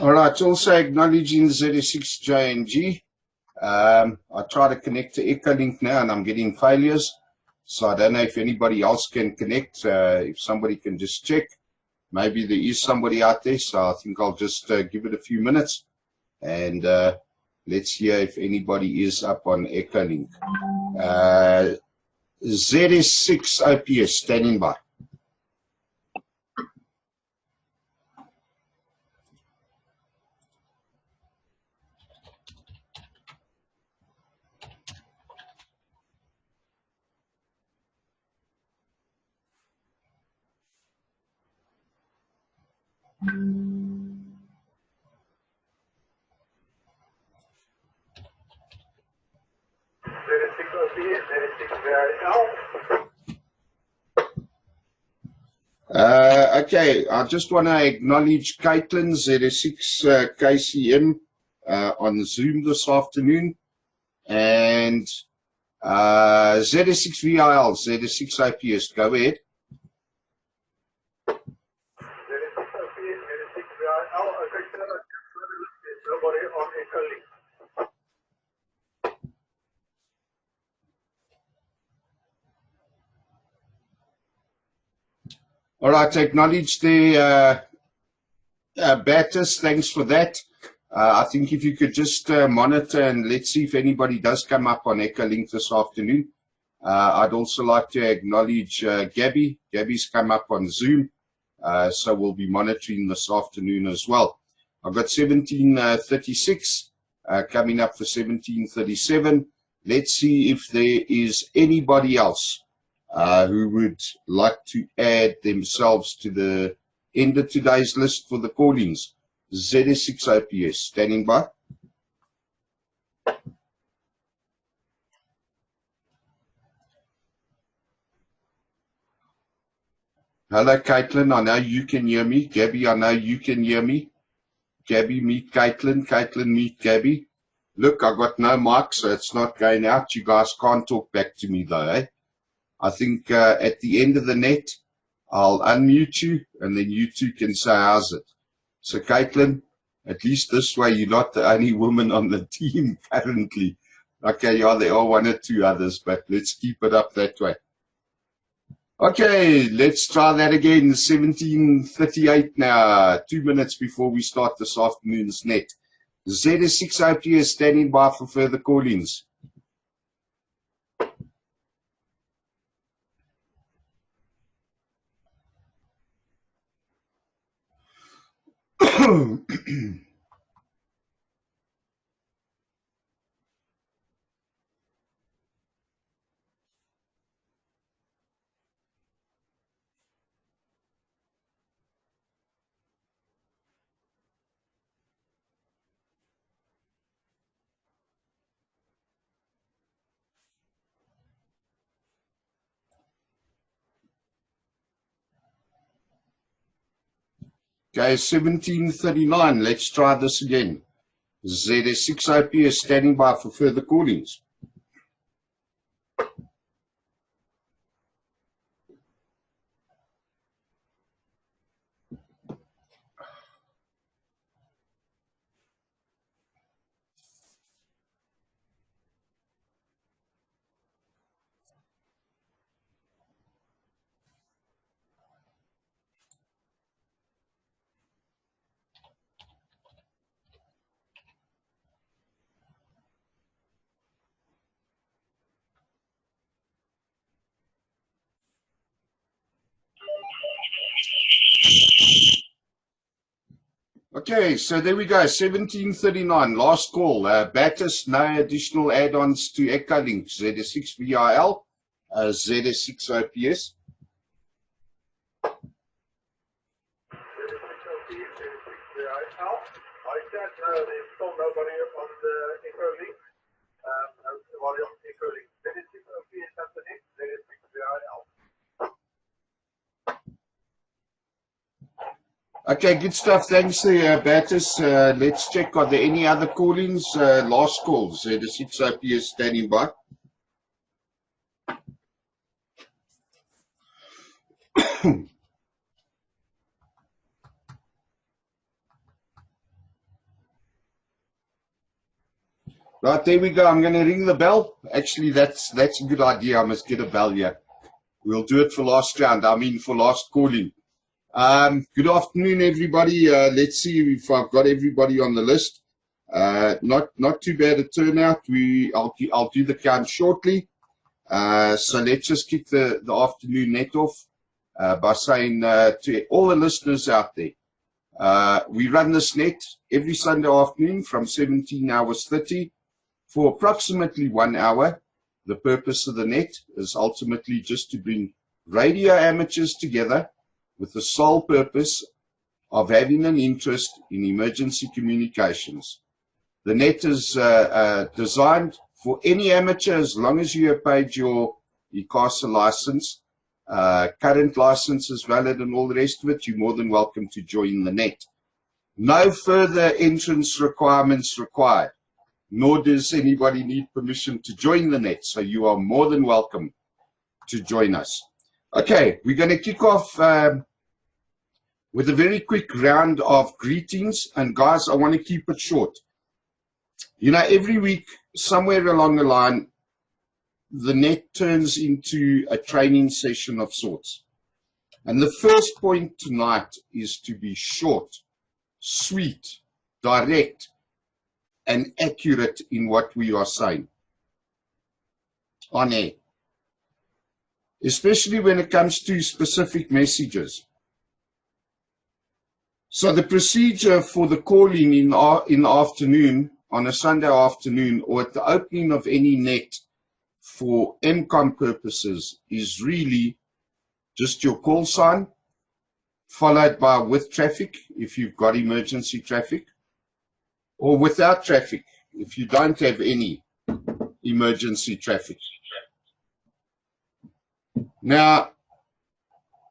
All right, also acknowledging ZS6JNG. I try to connect to Echolink now and I'm getting failures. So I don't know if anybody else can connect. If somebody can just check. Maybe there is somebody out there. So I think I'll just give it a few minutes and let's hear if anybody is up on Echolink. ZS6 OPS standing by. Okay, I just want to acknowledge Caitlin, ZS6 KCM on Zoom this afternoon, and ZS6 VIL, ZS6 IPS. Go ahead. All right, acknowledge the batters. Thanks for that. I think if you could just monitor and let's see if anybody does come up on Echolink this afternoon. I'd also like to acknowledge Gabby. Gabby's come up on Zoom, so we'll be monitoring this afternoon as well. I've got 1736 coming up for 1737. Let's see if there is anybody else who would like to add themselves to the end of today's list for the callings. ZS6 OPS, standing by. Hello, Caitlin. I know you can hear me. Gabby, I know you can hear me. Gabby, meet Caitlin. Caitlin, meet Gabby. Look, I got no mic, so it's not going out. You guys can't talk back to me, though, eh? I think at the end of the net, I'll unmute you, and then you two can say, how's it? So, Caitlin, at least this way, you're not the only woman on the team currently. Okay, yeah, there are one or two others, but let's keep it up that way. Okay, let's try that again. 1738 now, 2 minutes before we start this afternoon's net. ZS6 OPS standing by for further call-ins. Okay, 1739. Let's try this again. ZS6 OPS standing by for further callings. Okay, so there we go, 1739, last call. Batters, no additional add-ons to Echolink, ZS6 VIL, ZS6 OPS. There's still nobody on the Echolink. Nobody on Echolink. ZS6 OPS at the next, ZS6 VIL. Okay, good stuff. Thanks, batters. Let's check. Are there any other callings? Last calls. The 6 OPS standing by. Right, there we go. I'm going to ring the bell. Actually, that's a good idea. I must get a bell here. We'll do it for last round. I mean, for last calling. Good afternoon, everybody. Let's see if I've got everybody on the list. Not too bad a turnout. I'll do the count shortly. So let's just kick the afternoon net off by saying to all the listeners out there, we run this net every Sunday afternoon from 17 hours 30 for approximately 1 hour. The purpose of the net is ultimately just to bring radio amateurs together with the sole purpose of having an interest in emergency communications. The net is designed for any amateur as long as you have paid your ECRN license. Current license is valid and all the rest of it. You're more than welcome to join the net. No further entrance requirements required, nor does anybody need permission to join the net. So you are more than welcome to join us. Okay, we're going to kick off with a very quick round of greetings. And guys, I want to keep it short. You know, every week, somewhere along the line, the net turns into a training session of sorts. And the first point tonight is to be short, sweet, direct, and accurate in what we are saying on air, especially when it comes to specific messages. So the procedure for the calling in the afternoon, on a Sunday afternoon, or at the opening of any net for MCOM purposes, is really just your call sign, followed by with traffic, if you've got emergency traffic, or without traffic, if you don't have any emergency traffic. Now,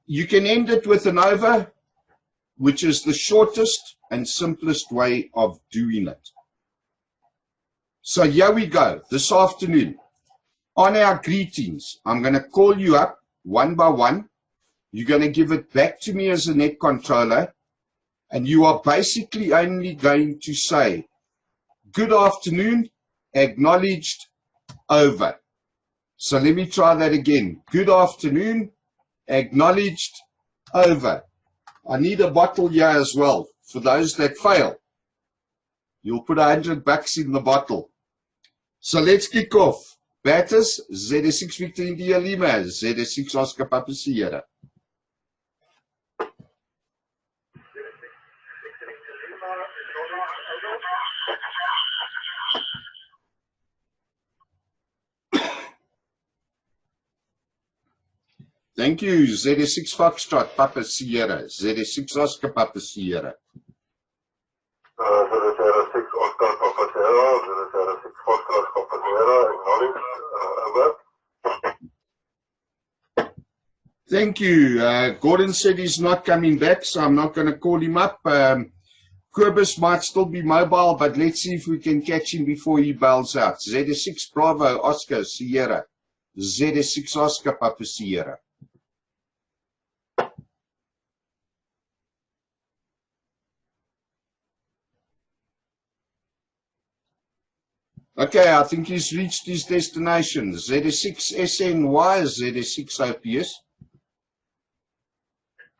you can end it with an over, which is the shortest and simplest way of doing it. So here we go, this afternoon. On our greetings, I'm going to call you up one by one. You're going to give it back to me as a net controller, and you are basically only going to say, good afternoon, acknowledged, over. So let me try that again. Good afternoon, acknowledged, over. I need a bottle here as well. For those that fail, you'll put $100 in the bottle. So let's kick off. Batters, ZS6 Victor India Lima, ZS6 Oscar Papa Sierra. Thank you, ZS6 Foxtrot Papa Sierra, ZS6 Oscar Papa Sierra. ZS6 Oscar Papa Sierra, ZS6 Foxtrot Papa Sierra, acknowledged, over. Thank you. Gordon said he's not coming back, so I'm not going to call him up. Querbus might still be mobile, but let's see if we can catch him before he bails out. ZS6 Bravo Oscar Sierra, ZS6 Oscar Papa Sierra. Okay, I think he's reached his destination. ZS6 SNY, ZS6 OPS.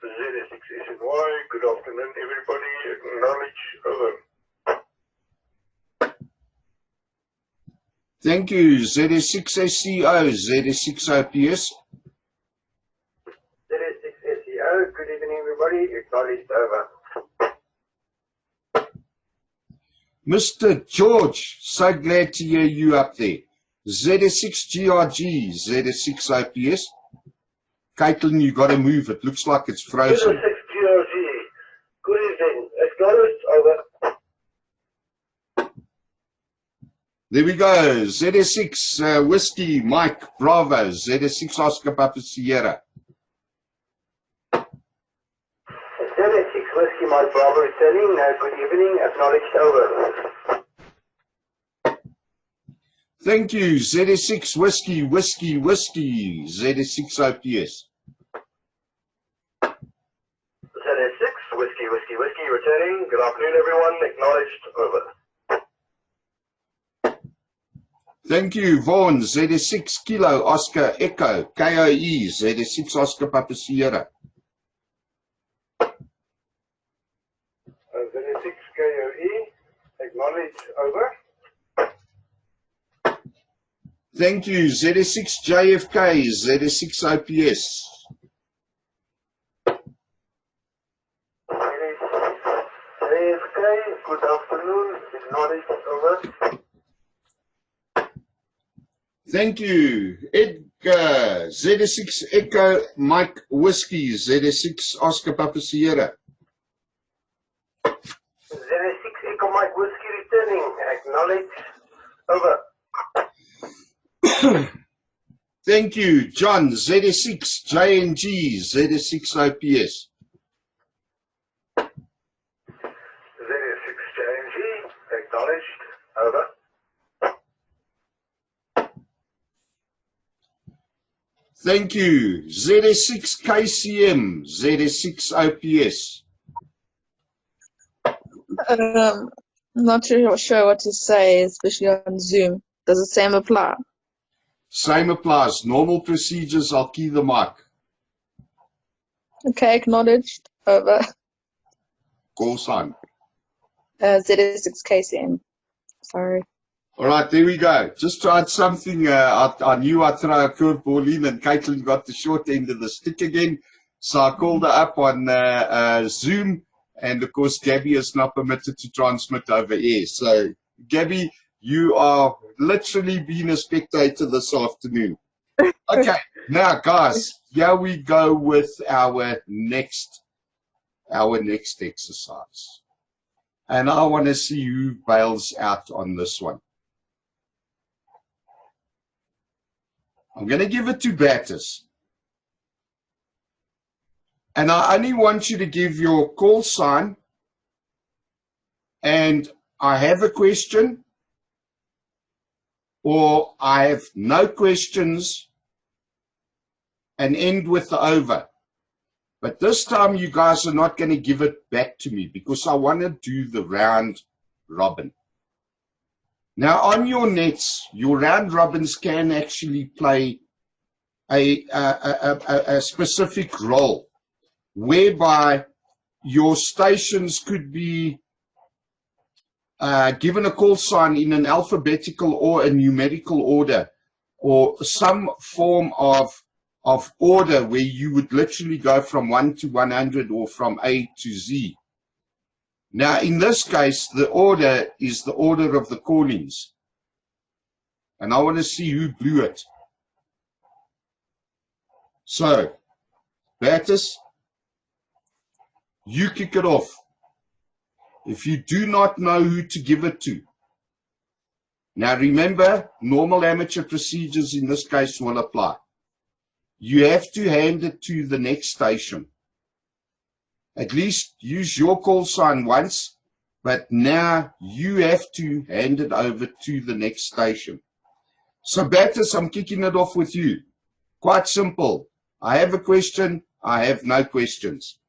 ZS6 SNY, good afternoon everybody, acknowledge, over. Thank you. ZS6 SCO, ZS6 OPS. ZS6 SEO, good evening everybody, acknowledged, over. Mr. George, so glad to hear you up there. ZS6 GRG, ZS6 OPS. Caitlin, you got to move. It looks like it's frozen. ZS6 GRG, good evening, acknowledged, over. There we go. ZS6 Whiskey Mike Bravo, ZS6 Oscar Papa Sierra. ZS6 Whiskey Mike Bravo returning, good evening, acknowledged, over. Thank you. ZS6 Whiskey, ZS6 OPS. ZS6 Whiskey returning, good afternoon everyone, acknowledged, over. Thank you, Vaughan. ZS6 Kilo Oscar Echo KOE ZS6 Oscar Papa Sierra. ZS6 KOE, acknowledge, over. Thank you, ZS6 JFK ZS6 OPS. JFK, good afternoon, acknowledge, over. Thank you, Edgar. ZS6 Echo Mike Whiskey ZS6 Oscar Papa Sierra. ZS6 Echo Mike Whiskey returning, acknowledge, over. Thank you, John. ZS6 JNG ZS6 OPS. ZS6 JNG, acknowledged, over. Thank you, ZS6 KCM ZS6 OPS. I'm not sure what to say, especially on Zoom. Does the same apply? Same applies. Normal procedures, I'll key the mic. Okay, acknowledged. Over. Call sign. ZS6 KCM. Sorry. All right, there we go. Just tried something. I knew I'd throw a curveball in, and Caitlin got the short end of the stick again. So I called her up on Zoom, and of course, Gabby is not permitted to transmit over air. So, Gabby, you are literally being a spectator this afternoon. Okay, now, guys, here we go with our next exercise. And I want to see who bails out on this one. I'm going to give it to batters. And I only want you to give your call sign. And I have a question, or I have no questions, and end with the over. But this time you guys are not going to give it back to me because I want to do the round robin. Now, on your nets, your round robins can actually play a specific role, whereby your stations could be given a call sign in an alphabetical or a numerical order, or some form of order where you would literally go from 1 to 100 or from A to Z. Now, in this case, the order is the order of the callings. And I want to see who blew it. So, batters, you kick it off. If you do not know who to give it to. Now, remember, normal amateur procedures in this case will apply. You have to hand it to the next station. At least use your call sign once, but now you have to hand it over to the next station. So, batters, I'm kicking it off with you. Quite simple. I have a question. I have no questions.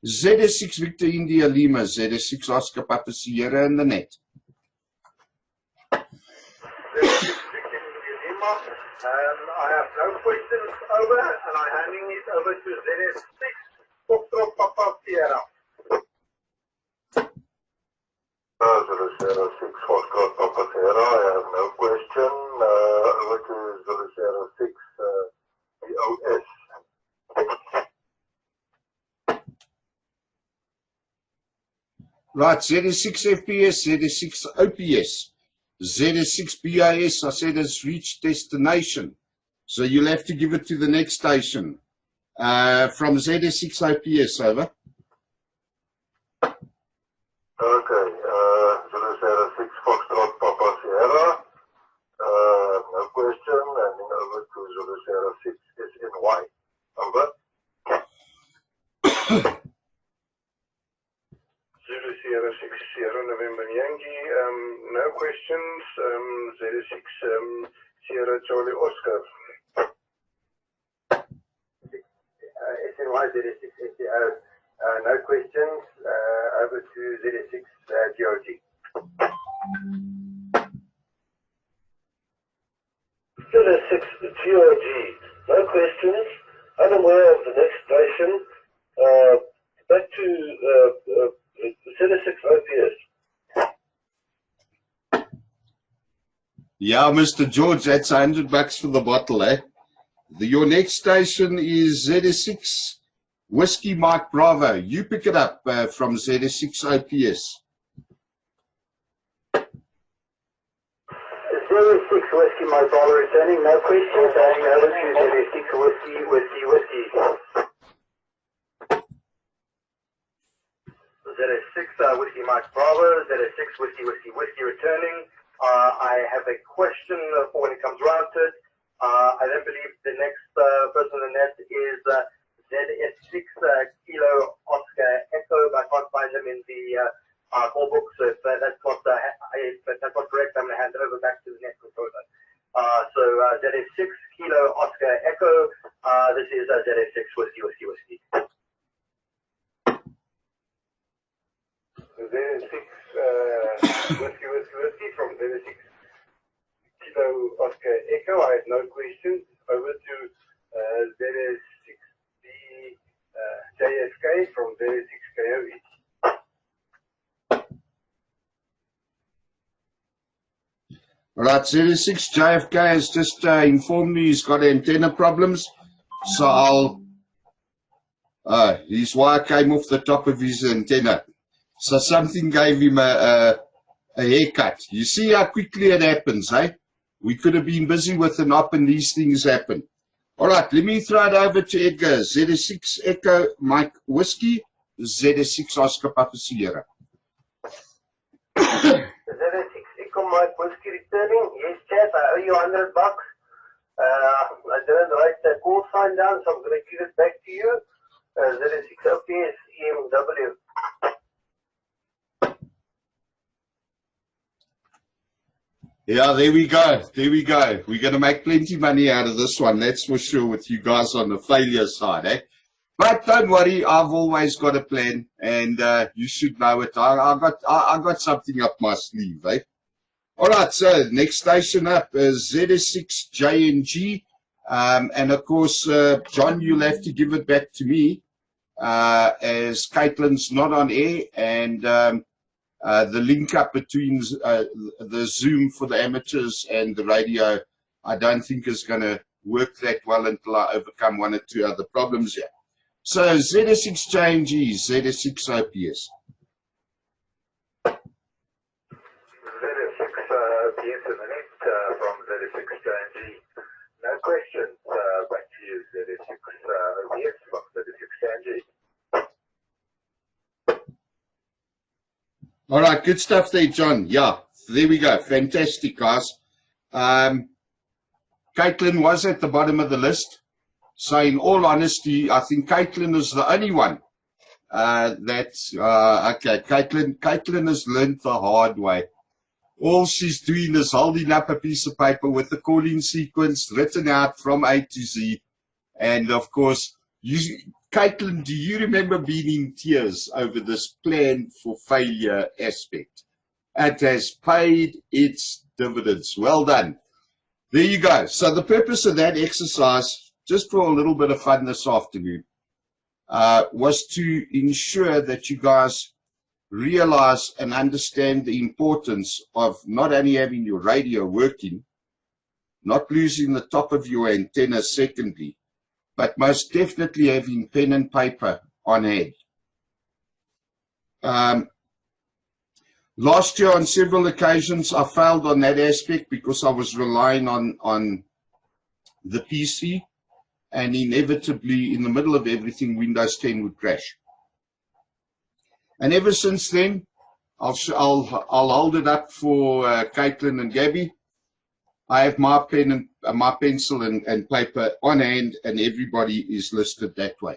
ZS6 Victor India Lima, ZS6 Oscar Papa Sierra in the net. ZS6 Victor India Lima, I have no questions, over, and I'm handing it over to ZS6 Foxtrot Papa Sierra. ZS6 Foxtrot Papa Sierra, I have no question, over to ZS6 POS. Right, ZS6 FPS, ZS6 OPS, ZS6 BIS, I said has reached destination. So you'll have to give it to the next station. From ZS6 OPS, over. Okay, ZS6 Foxtrot Papa Sierra, no question, handing over to ZS6 SNY, over. Zulu Sierra 6 Sierra November Yankee, no questions. ZS6 Sierra Charlie Oscar. SNY ZS6 SDO, no questions. Over to ZS6 GOG. Z6 GOG. No questions. Unaware of the next station. Back to Z6 OPS. Yeah, Mr. George, that's $100 for the bottle, eh? Your next station is Z6 Whiskey Mike Bravo. You pick it up from Z6 OPS. 06 Whiskey Mike Bravo returning. No questions. Handing over to Z6 Whiskey. Z6 Whiskey Mike Bravo. Z6 Whiskey returning. I have a question for when it comes around to it. I don't believe the next person in that is ZS6 Kilo Oscar Echo, but I can't find them in the call book. So if that's not correct, I'm going to hand it over back to the next controller. So ZS6 Kilo Oscar Echo. This is ZS6 Whiskey. Z6 Whiskey from Z6 Kilo Oscar Echo. I have no questions. Over to Z6D JFK from Z6 KOE. Right, Z6 JFK has just informed me he's got antenna problems. So his wire came off the top of his antenna. So something gave him a haircut. You see how quickly it happens, eh? We could have been busy with an op and these things happen. All right, let me throw it over to Edgar. Z6 Echo Mike Whiskey, Z6 Oscar Papa Sierra. Z6 Echo Mike Whiskey returning. Yes, chat, I owe you $100. I didn't write the call sign down, so I'm going to give it back to you. Z6 OPS EMW. Yeah, there we go. There we go. We're going to make plenty of money out of this one. That's for sure with you guys on the failure side, eh? But don't worry, I've always got a plan, and you should know it. I got something up my sleeve, eh? All right, so next station up is Z6 JNG. And of course, John, you'll have to give it back to me as Caitlin's not on air, and the link up between the Zoom for the amateurs and the radio, I don't think is going to work that well until I overcome one or two other problems here. So Z6 JNG, Z6 OPS. Z6 OPS in the net from Z6 JNG. No questions. Back to you, Z6 OPS from Z6 JNG. All right, good stuff there, John. Yeah, there we go. Fantastic, guys. Caitlin was at the bottom of the list. So in all honesty, I think Caitlin is the only one okay, Caitlin has learned the hard way. All she's doing is holding up a piece of paper with the calling sequence written out from A to Z. And of course, Caitlin, do you remember being in tears over this plan for failure aspect? It has paid its dividends. Well done. There you go. So the purpose of that exercise, just for a little bit of fun this afternoon, was to ensure that you guys realize and understand the importance of not only having your radio working, not losing the top of your antenna secondly, but most definitely having pen and paper on hand. Last year, on several occasions, I failed on that aspect because I was relying on the PC, and inevitably, in the middle of everything, Windows 10 would crash. And ever since then, I'll hold it up for Caitlin and Gabby. I have my pen and my pencil and paper on hand, and everybody is listed that way.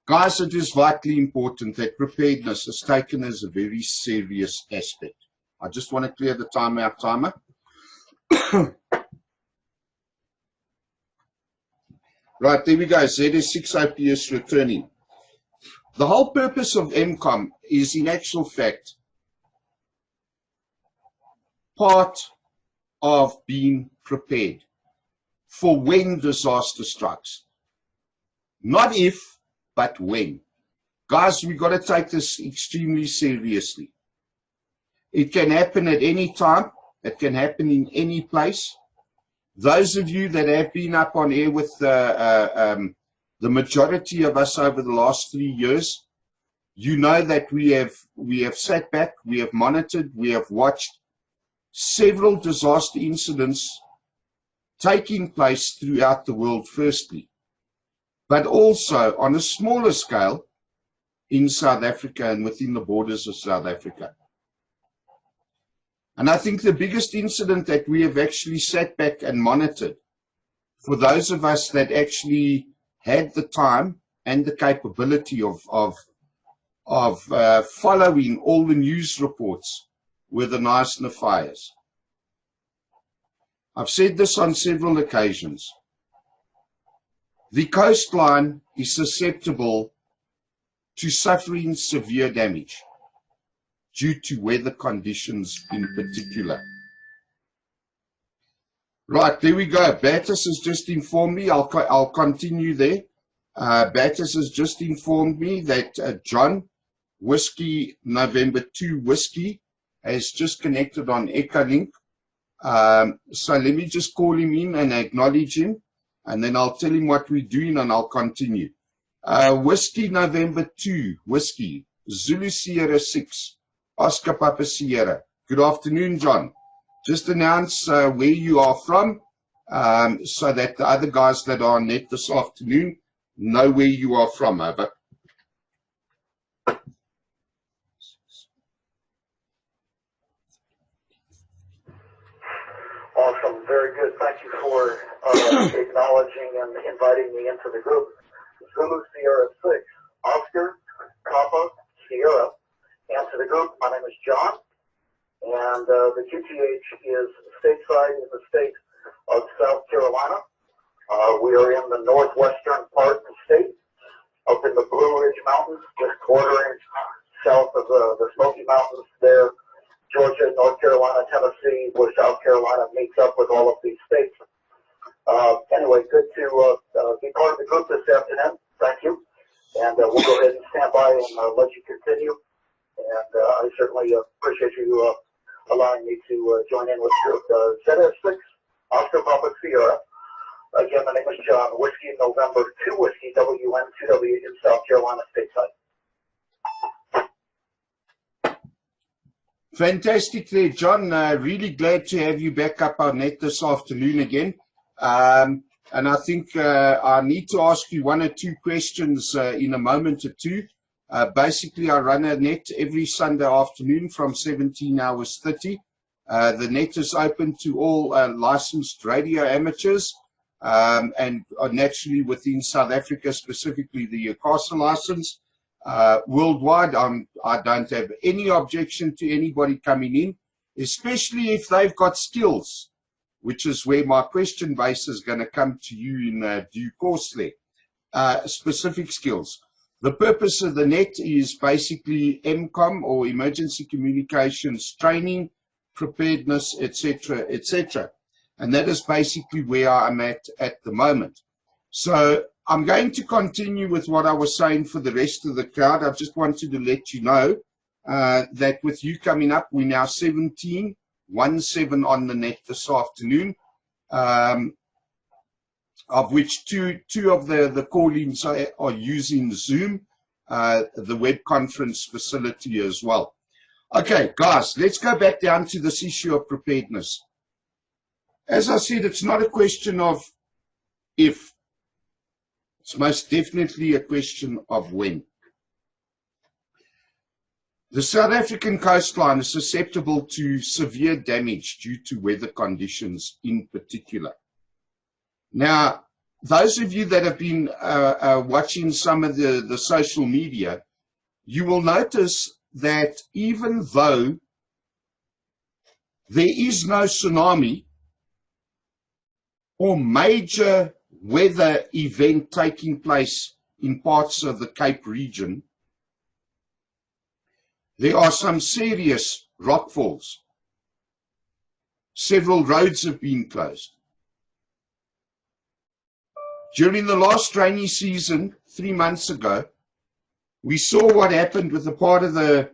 Guys, it is vitally important that preparedness is taken as a very serious aspect. I just want to clear the timeout timer. Right, there we go. Z6 OPS returning. The whole purpose of MCOM is, in actual fact, part of being prepared. for when disaster strikes. Not if, but when. Guys, we've got to take this extremely seriously. It can happen at any time. It can happen in any place. Those of you that have been up on air with the majority of us over the last 3 years, you know that we have sat back, we have monitored, we have watched several disaster incidents taking place throughout the world, firstly, but also on a smaller scale in South Africa and within the borders of South Africa. And I think the biggest incident that we have actually sat back and monitored, for those of us that actually had the time and the capability of following all the news reports, were the Knysna fires. I've said this on several occasions. The coastline is susceptible to suffering severe damage due to weather conditions in particular. Right, there we go. Battis has just informed me. I'll continue there. Battis has just informed me that John Whiskey November 2 Whiskey has just connected on Echolink. So let me just call him in and acknowledge him, and then I'll tell him what we're doing and I'll continue. Whiskey November 2 Whiskey Zulu Sierra 6 Oscar Papa Sierra. Good afternoon, John. Just announce where you are from so that the other guys that are on net this afternoon know where you are from. Over. Awesome, very good. Thank you for acknowledging and inviting me into the group. Zulu Sierra 6, Oscar Papa Sierra. And to the group, my name is John, and the QTH is stateside in the state of South Carolina. We are in the northwestern part of the state, up in the Blue Ridge Mountains, just bordering south of the Smoky Mountains there. Georgia, North Carolina, Tennessee, where South Carolina meets up with all of these states. Anyway, good to be part of the group this afternoon. Thank you. And we'll go ahead and stand by and let you continue. And I certainly appreciate you allowing me to join in with the group. ZS6, Oscar Papa Sierra. Again, my name is John, Whiskey November 2 Whiskey, WN2W in South Carolina stateside. Fantastic there, John. Really glad to have you back up our net this afternoon again. And I think I need to ask you one or two questions in a moment or two. Basically, I run a net every Sunday afternoon from 17 hours 30. The net is open to all licensed radio amateurs and naturally within South Africa, specifically the UCASA license. Worldwide, I don't have any objection to anybody coming in, especially if they've got skills, which is where my question base is going to come to you in due course there. Specific skills. The purpose of the net is basically MCOM or emergency communications training, preparedness, etc., etc. And that is basically where I'm at the moment. So I'm going to continue with what I was saying for the rest of the crowd. I just wanted to let you know that with you coming up, we're now 17 on the net this afternoon, of which two of the call-ins are using Zoom, the web conference facility as well. Okay, guys, let's go back down to this issue of preparedness. As I said, it's not a question of if. It's most definitely a question of when. The South African coastline is susceptible to severe damage due to weather conditions in particular. Now, those of you that have been watching some of the social media, you will notice that even though there is no tsunami or major weather event taking place in parts of the Cape region, there are some serious rockfalls. Several roads have been closed. During the last rainy season, 3 months ago, we saw what happened with a part of the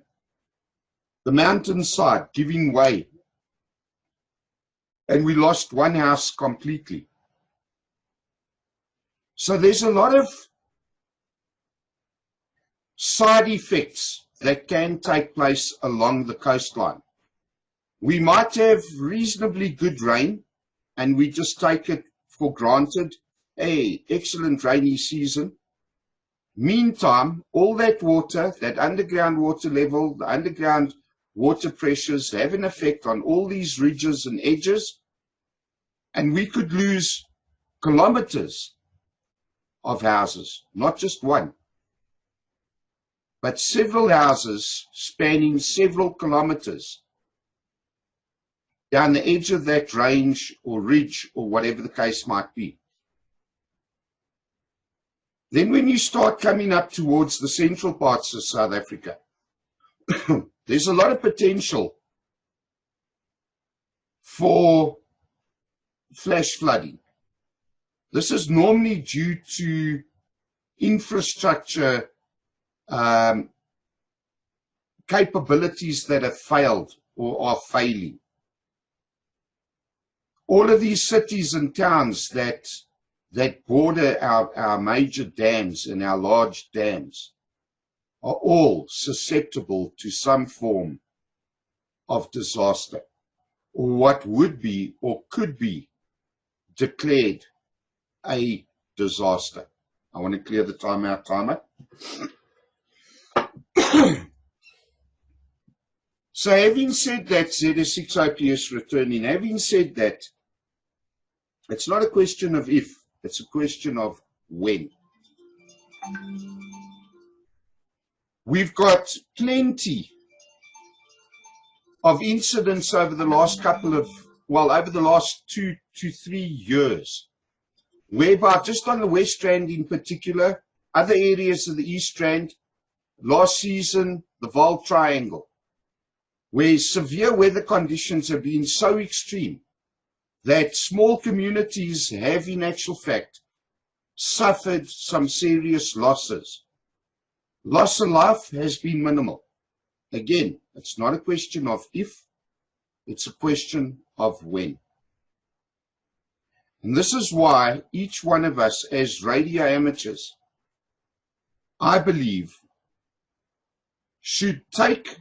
mountainside giving way. And we lost one house completely. So there's a lot of side effects that can take place along the coastline. We might have reasonably good rain, and we just take it for granted. Hey, excellent rainy season. Meantime, all that water, that underground water level, the underground water pressures have an effect on all these ridges and edges, and we could lose kilometers of houses, not just one, but several houses spanning several kilometers down the edge of that range or ridge or whatever the case might be. Then when you start coming up towards the central parts of South Africa, there's a lot of potential for flash flooding. This is normally due to infrastructure capabilities that have failed or are failing. All of these cities and towns that border our major dams and our large dams are all susceptible to some form of disaster, or what would be or could be declared a disaster. I want to clear the timeout timer. So having said that, ZS6 OPS returning, having said that, it's not a question of if, it's a question of when. We've got plenty of incidents over the last over the last 2 to 3 years, whereby just on the West Rand in particular, other areas of the East Rand, last season, the Vaal Triangle, where severe weather conditions have been so extreme that small communities have in actual fact suffered some serious losses. Loss of life has been minimal. Again, it's not a question of if, it's a question of when. And this is why each one of us as radio amateurs, I believe, should take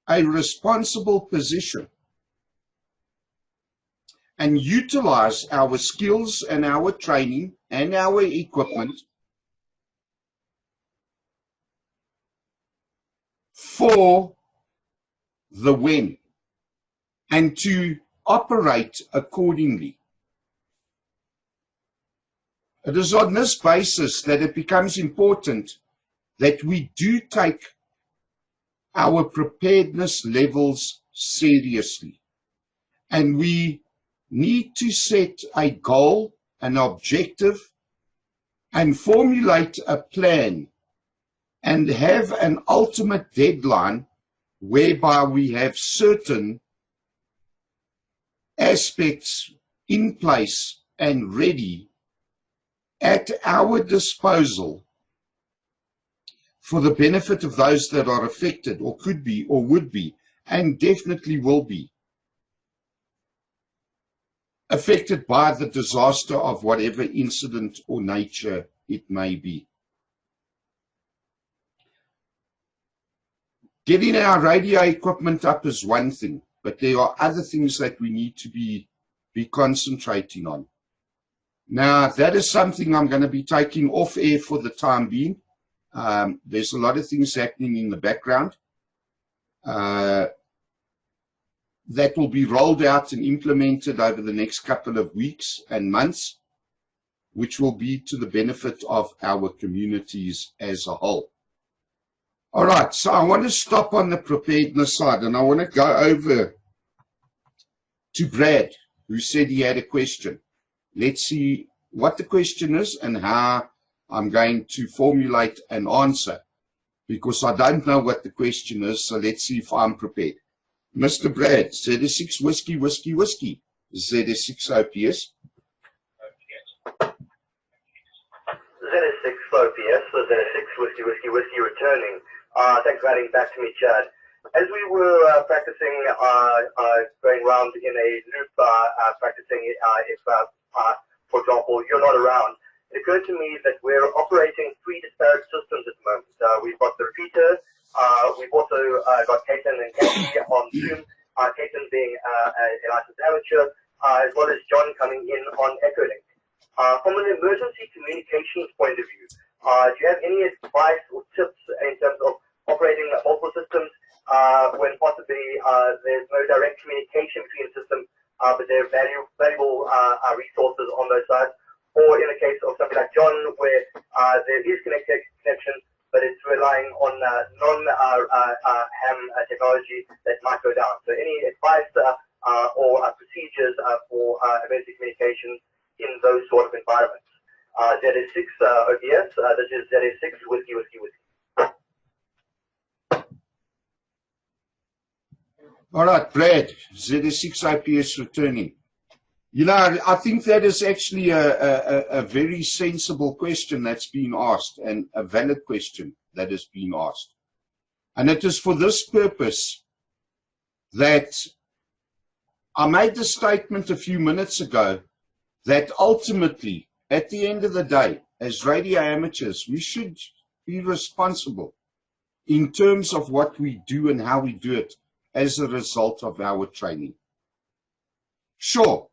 a responsible position and utilize our skills and our training and our equipment for the when and to operate accordingly. It is on this basis that it becomes important that we do take our preparedness levels seriously. And we need to set a goal, an objective, and formulate a plan and have an ultimate deadline whereby we have certain aspects in place and ready at our disposal for the benefit of those that are affected or could be or would be and definitely will be affected by the disaster of whatever incident or nature it may be. Getting our radio equipment up is one thing, but there are other things that we need to be concentrating on. Now, that is something I'm going to be taking off air for the time being. There's a lot of things happening in the background that will be rolled out and implemented over the next couple of weeks and months, which will be to the benefit of our communities as a whole. All right, so I want to stop on the preparedness side, and I want to go over to Brad, who said he had a question. Let's see what the question is and how I'm going to formulate an answer, because I don't know what the question is, so let's see if I'm prepared. Mr. Brad, ZS6 Whiskey, Whiskey, Whiskey, ZS6 OPS. ZS6 slow PS, so ZS6 whiskey, whiskey, whiskey returning. Thanks for adding back to me, Chad. As we were practicing, going around in a loop, practicing if, for example, you're not around, it occurred to me that we're operating three disparate systems at the moment. We've got the repeater, we've also got Caitlin and Katie on Zoom, Caitlin being a licensed amateur, as well as John coming in on Echolink. From an emergency communications point of view, do you have any advice or tips in terms of operating multiple systems when possibly there's no direct communication between the systems, but there are valuable resources on those sides? Or in the case of something like John, where there is connection, but it's relying on non-ham technology that might go down. So any advice or procedures for emergency communications in those sort of environments? ZS6 ODS, this is ZS6 whiskey, whiskey, whiskey. All right, Brad, ZS6 IPS returning. You know, I think that is actually a very sensible question that's been asked, and a valid question that is being asked. And it is for this purpose that I made the statement a few minutes ago that ultimately, at the end of the day, as radio amateurs, we should be responsible in terms of what we do and how we do it as a result of our training. Sure,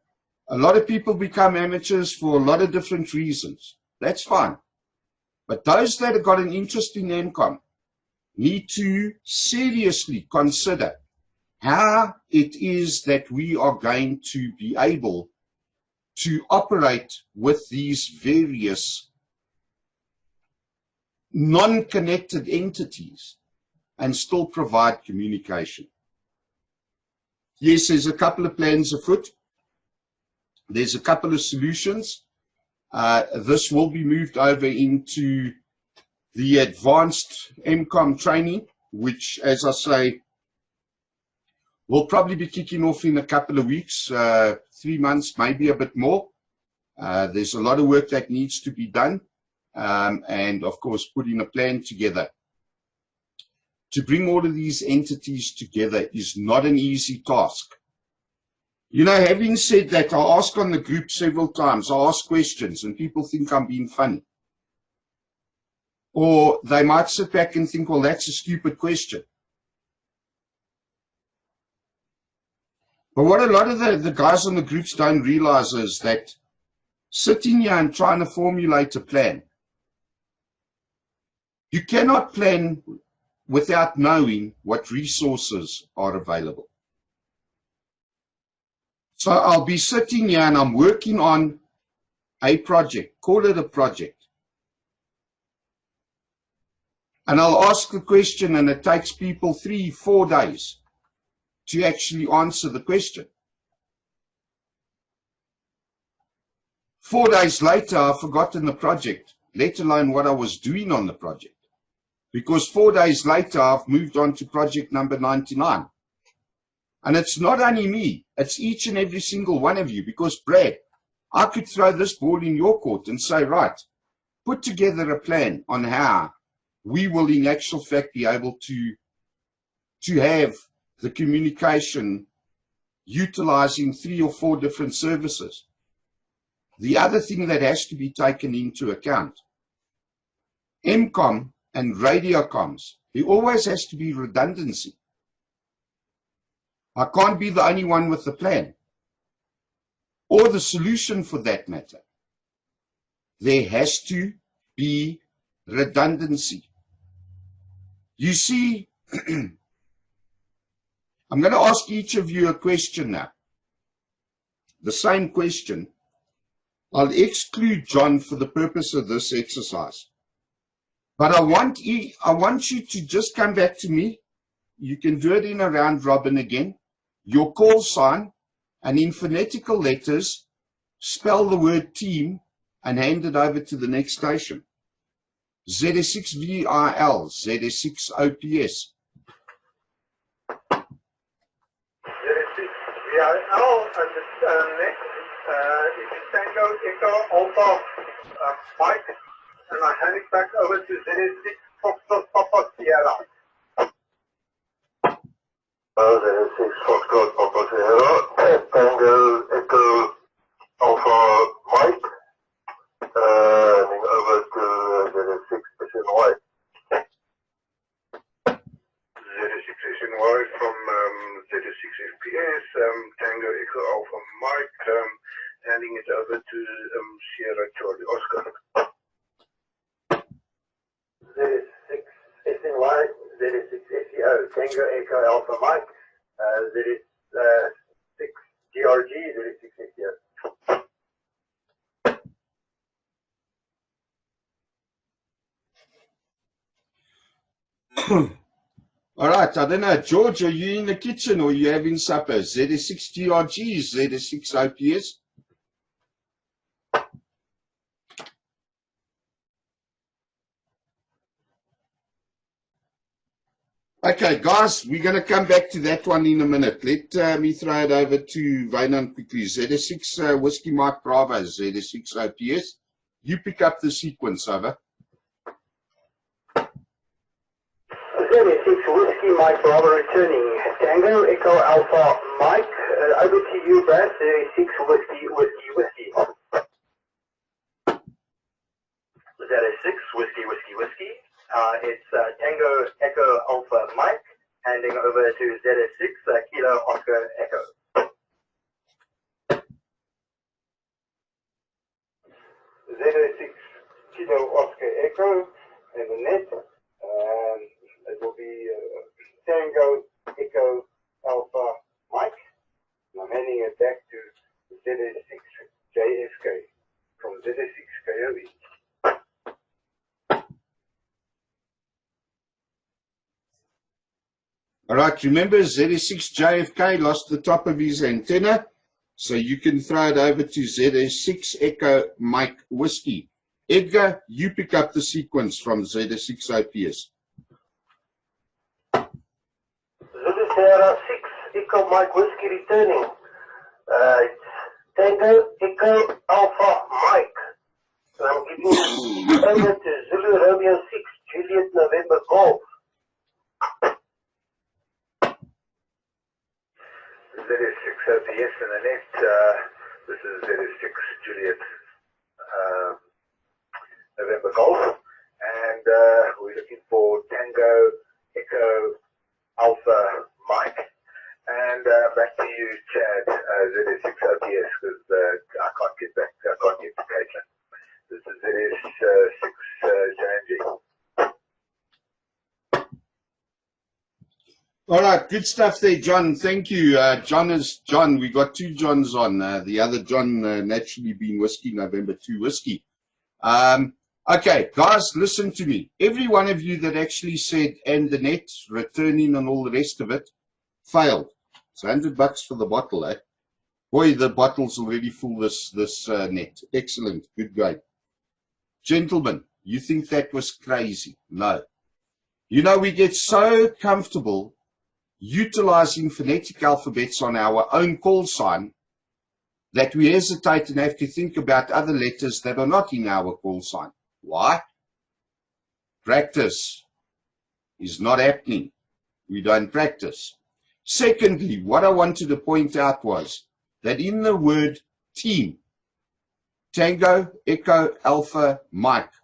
a lot of people become amateurs for a lot of different reasons. That's fine. But those that have got an interest in EMCOM need to seriously consider how it is that we are going to be able to operate with these various non-connected entities and still provide communication. Yes, there's a couple of plans afoot. There's a couple of solutions. This will be moved over into the advanced EMCOM training, which, as I say, will probably be kicking off in a couple of weeks, 3 months, maybe a bit more. There's a lot of work that needs to be done, and of course, putting a plan together. To bring all of these entities together is not an easy task. You know, having said that, I ask on the group several times, I ask questions, and people think I'm being funny. Or they might sit back and think, well, that's a stupid question. But what a lot of the guys on the groups don't realize is that sitting here and trying to formulate a plan, you cannot plan without knowing what resources are available. So I'll be sitting here and I'm working on a project, call it a project. And I'll ask the question and it takes people 3-4 days to actually answer the question. 4 days later, I've forgotten the project, let alone what I was doing on the project. Because 4 days later, I've moved on to project number 99. And it's not only me, it's each and every single one of you. Because, Brad, I could throw this ball in your court and say, right, put together a plan on how we will in actual fact be able to have the communication utilizing 3 or 4 different services. The other thing that has to be taken into account, EMCOM and radio comms, there always has to be redundancy. I can't be the only one with the plan or the solution for that matter. There has to be redundancy. You see, I'm going to ask each of you a question now. The same question. I'll exclude John for the purpose of this exercise. But I want you to just come back to me. You can do it in a round robin again. Your call sign, and in phonetical letters, spell the word team and hand it over to the next station. ZS6VIL, ZS6OPS. ZS6VIL, and the next is Tango Echo Alpha Mike. and I hand it back over to ZS6 Foxtrot Papa Sierra. ZS6 Foxtrot Papa Sierra, Tango Echo Alpha Mike, handing over to ZS6 SNY. ZS6 SNY from ZS6 FPS, Tango Echo Alpha Mike, handing it over to Sierra Charlie Oscar. ZS6 SNY, ZS6 SEO, Tango Echo Alpha Mike, ZS6 GRG, ZS6 SEO. All right, I don't know, George, are you in the kitchen or are you having supper? ZS6 GRG, ZS6 OPS? Okay, guys, we're going to come back to that one in a minute. Let me throw it over to Vainan quickly. ZS6 Whiskey Mike Bravo, ZS6 OPS. You pick up the sequence, over. ZS6 Whiskey Mike Bravo returning. Tango Echo Alpha Mike, over to you, Brad. ZS6 Whiskey. ZS6 Whiskey. It's Tango Echo Alpha Mike, handing over to ZS6 Kilo Oscar Echo. ZS6 Kilo Oscar Echo and the net. It will be Tango Echo Alpha Mike. And I'm handing it back to ZS6 JFK from ZS6 KOE. All right, remember ZS6 JFK lost the top of his antenna, so you can throw it over to ZS6 Echo Mike Whiskey. Edgar, you pick up the sequence from ZS6 OPS. Zulu Sierra 6 Echo Mike Whiskey returning. Tango Echo Alpha Mike. And I'm giving over to Zulu Romeo 6 Juliet November Golf. ZS6 OPS in the net. This is ZS6 Juliet November Golf, and we're looking for Tango Echo Alpha Mike. And back to you, Chad. ZS6 OPS, because I can't get back. I can't get to Caitlin. This is ZS6 JNG. All right, good stuff there, John. Thank you. John. We got two Johns on. The other John naturally being Whiskey November 2 Whiskey. Okay, guys, listen to me. Every one of you that actually said and the net, returning and all the rest of it, failed. It's $100 for the bottle, eh? Boy, the bottle's already full this net. Excellent. Good game. Gentlemen, you think that was crazy? No. You know, we get so comfortable utilizing phonetic alphabets on our own call sign that we hesitate and have to think about other letters that are not in our call sign. Why? Practice is not happening. We don't practice. Secondly, what I wanted to point out was that in the word team, Tango, Echo, Alpha, Mike,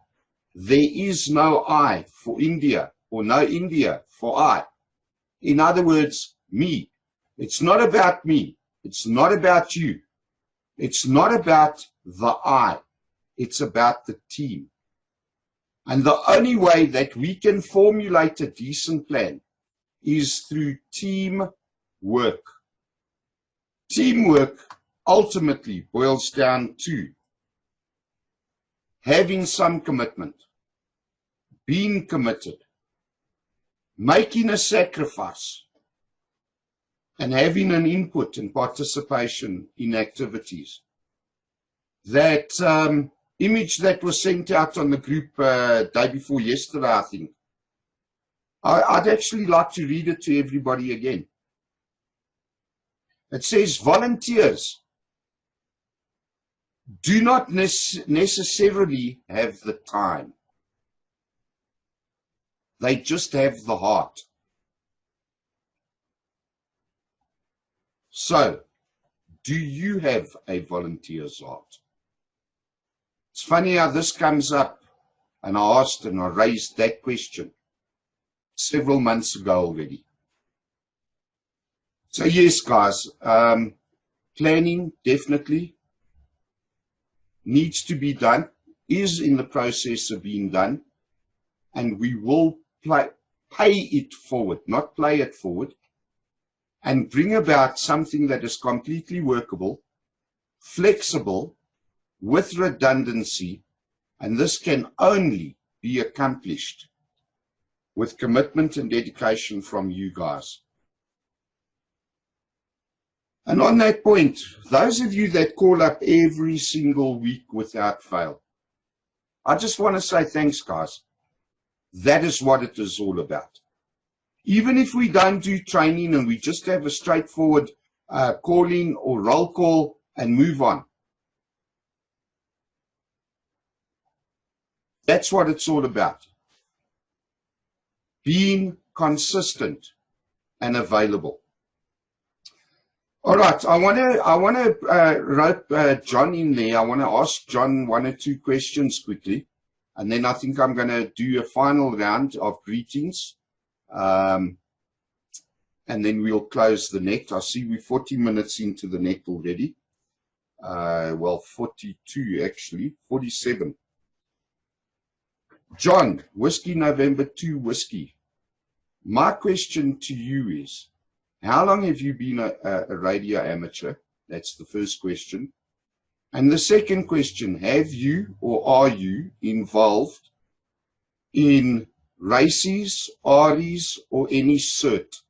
there is no I for India or no India for I. In other words, me. It's not about me. It's not about you. It's not about the I. It's about the team. And the only way that we can formulate a decent plan is through teamwork. Teamwork ultimately boils down to having some commitment, being committed, making a sacrifice, and having an input and participation in activities. That image that was sent out on the group day before yesterday, I think, I'd actually like to read it to everybody again. It says, volunteers, do not necessarily have the time. They just have the heart. So, do you have a volunteer's heart? It's funny how this comes up, and I asked and I raised that question several months ago already. So yes, guys, planning definitely needs to be done, is in the process of being done, and we will pay it forward, not play it forward, and bring about something that is completely workable, flexible, with redundancy, and this can only be accomplished with commitment and dedication from you guys. And on that point, those of you that call up every single week without fail, I just want to say thanks, guys. That is what it is all about. Even if we don't do training and we just have a straightforward calling or roll call and move on, that's what it's all about. Being consistent and available. All right, I want to rope John in there. I want to ask John one or two questions quickly, and then I think I'm going to do a final round of greetings, and then we'll close the net. I see we're 40 minutes into the net already. Well, 42 actually, 47. John, Whiskey November 2 Whiskey. My question to you is, how long have you been a radio amateur? That's the first question. And the second question, have you or are you involved in races, REs, or any cert?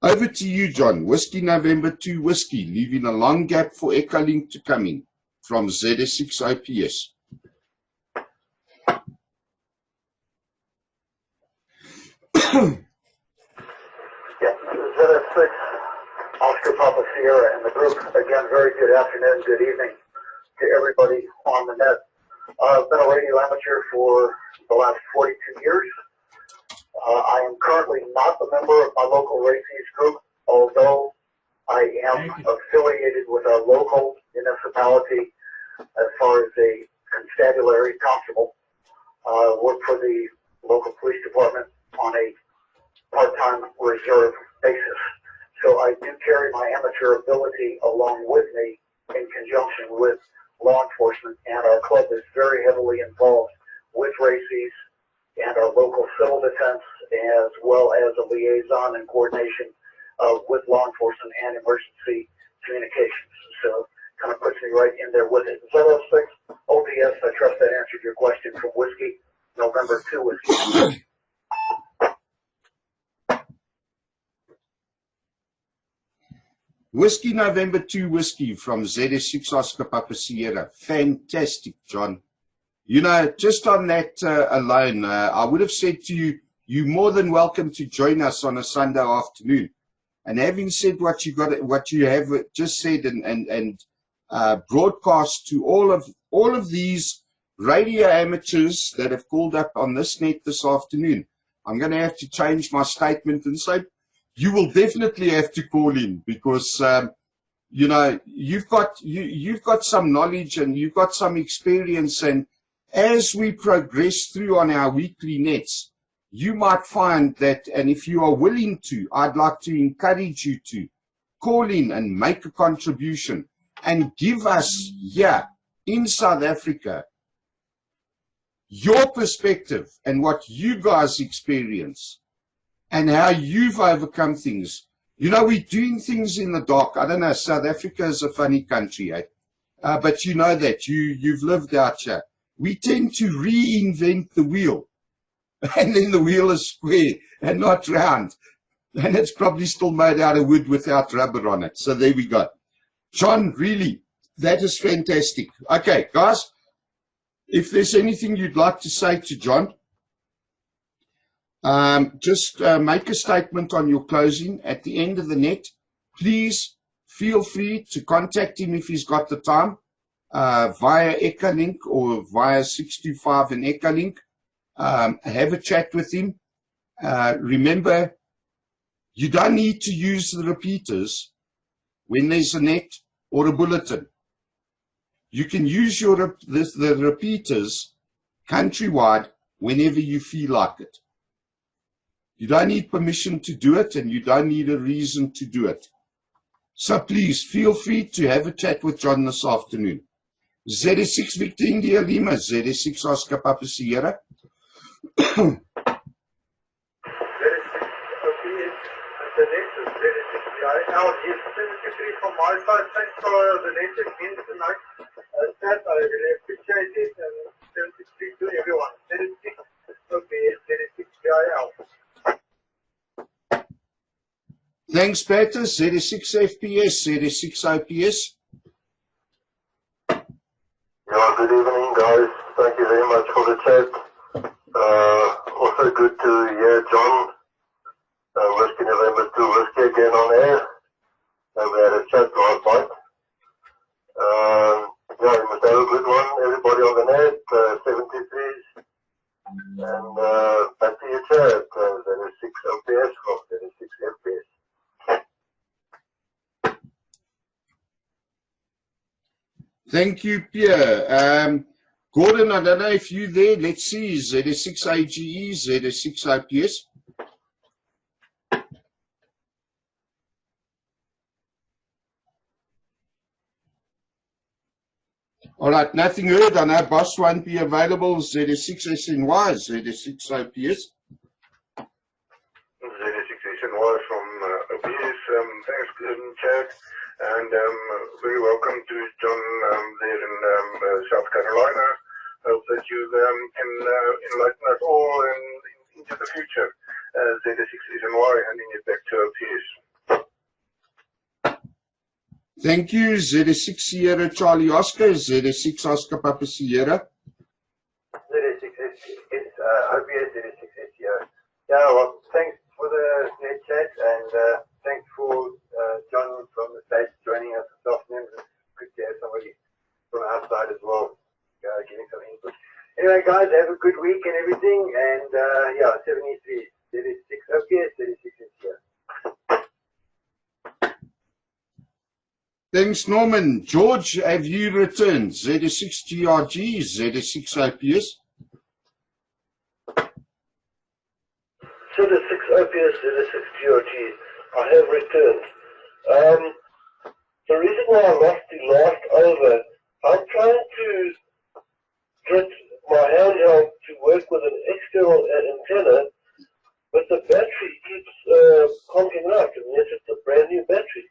Over to you, John. Whiskey November 2 Whiskey, leaving a long gap for Echolink to come in from ZS6 OPS. ZS6, Oscar Papa Sierra, and the group. Again, very good afternoon, good evening to everybody on the net. I've been a radio amateur for the last 42 years. I am currently not a member of my local races group, although I am affiliated with a local municipality as far as a constabulary constable. Work for the local police department on a part-time reserve basis. So I do carry my amateur ability along with me in conjunction with law enforcement, and our club is very heavily involved with races and our local civil defense, as well as a liaison and coordination with law enforcement and emergency communications. So kind of puts me right in there with it. ZS6 ODS, I trust that answered your question from Whiskey November 2 Whiskey. Whiskey November 2 Whiskey from ZS6 Oscar Papa Sierra. Fantastic, John. You know, just on that alone, I would have said to you, you're more than welcome to join us on a Sunday afternoon. And having said what you have just said and broadcast to all of these radio amateurs that have called up on this net this afternoon, I'm going to have to change my statement and say, you will definitely have to call in because, you know, you've got some knowledge and you've got some experience. And as we progress through on our weekly nets, you might find that, and if you are willing to, I'd like to encourage you to call in and make a contribution and give us here in South Africa your perspective and what you guys experience and how you've overcome things. You know, we're doing things in the dark. I don't know, South Africa is a funny country, eh? But you know that. You've lived out here. We tend to reinvent the wheel. And then the wheel is square and not round. And it's probably still made out of wood without rubber on it. So there we go. John, really, that is fantastic. Okay, guys, if there's anything you'd like to say to John, just make a statement on your closing at the end of the net. Please feel free to contact him if he's got the time. via Echolink or via 625 and Echolink. Have a chat with him. Remember, you don't need to use the repeaters when there's a net or a bulletin. You can use the repeaters countrywide whenever you feel like it. You don't need permission to do it, and you don't need a reason to do it. So please feel free to have a chat with John this afternoon. ZS6 Victor India Lima, ZS6 Oscar Papa Sierra. From my side, thanks for the latest news tonight. That I really appreciate it, and 73 to everyone. 36 OPS, 36 VIL. Thanks, Peter. ZS6 FPS, ZS6 OPS. Yeah, good evening, guys. Thank you very much for the chat. Also good to hear John, Whiskey November 2 Whiskey again on air. We had a chat last night. Yeah, you must have a good one, everybody on the net, 73s. And back to your chat, there is 6 OPS from 36 FPS. Thank you, Pierre. Gordon, I don't know if you're there. Let's see. ZS6 AGE, ZS6 OPS. All right, nothing heard. I know Boss won't be available. ZS6 SNY, ZS6 OPS. ZS6 SNY from OPS. Thanks, Chad. And very welcome to John there in South Carolina. Hope that you can enlighten us all into the future. ZS6 SNY, handing it back to OPS. Thank you, ZS6 Sierra Charlie Oscar, ZS6 Oscar Papa Sierra. ZS6 is OPS, ZS6 Sierra. Yeah, well, thanks for the net chat, and thanks for John from the States joining us this afternoon. It's good to have somebody from outside as well, giving some input. Anyway, guys, have a good week and everything, and yeah, 73, ZS6 OPS, ZS6 Sierra. Thanks, Norman. George, have you returned? ZS6 GRG, ZS6 OPS. ZS6 OPS, ZS6 GRG, I have returned. The reason why I lost the last over, I'm trying to get my handheld to work with an external antenna, but the battery keeps conking out, unless it's a brand new battery.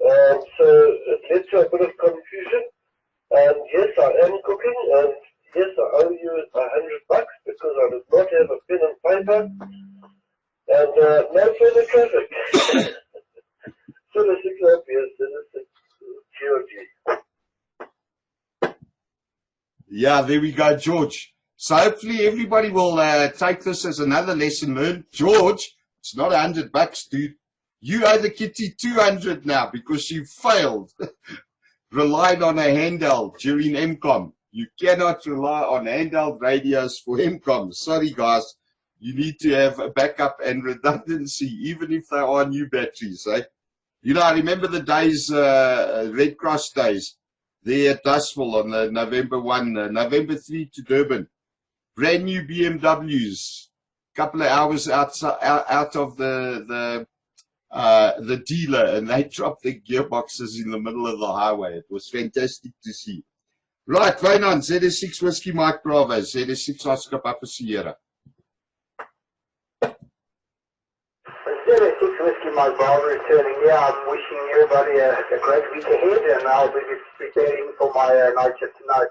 So it led to a bit of confusion. And yes, I am cooking, and yes, I owe you $100 because I did not have a pen and paper, and no further traffic. So the 6 OPS, the 6 GOG. Yeah, there we go, George. So hopefully everybody will take this as another lesson learned. George, it's not $100, dude. You owe the kitty 200 now because you failed. Relied on a handheld during MCOM. You cannot rely on handheld radios for MCOM. Sorry, guys. You need to have a backup and redundancy, even if they are new batteries. Eh? You know, I remember the days, Red Cross days, there at Dustville on the November 1, November 3 to Durban. Brand new BMWs, couple of hours out of the dealer, and they dropped the gearboxes in the middle of the highway. It was fantastic to see. Right, Vainan, ZS6 Whiskey Mike Bravo, ZS6 Oscar Papa Sierra. ZS6 Whiskey Mike Bravo returning. Yeah, I'm wishing everybody a great week ahead, and I'll be preparing for my night shift tonight.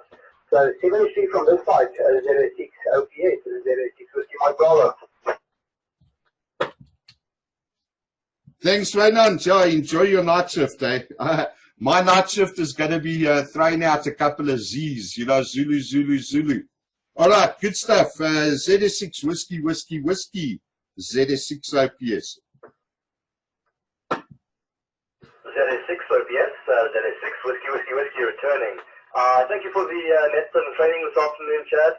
So 73 from this side, ZS6 OPS, ZS6 Whiskey Mike Bravo. Thanks, Raynon. Yeah, enjoy your night shift, eh? My night shift is going to be throwing out a couple of Z's, you know, Zulu, Zulu, Zulu. All right, good stuff. ZS6 Whiskey, Whiskey, Whiskey, ZS6 OPS. ZS6 OPS, ZS6 Whiskey, Whiskey, Whiskey returning. Thank you for the lesson training this afternoon, Chad.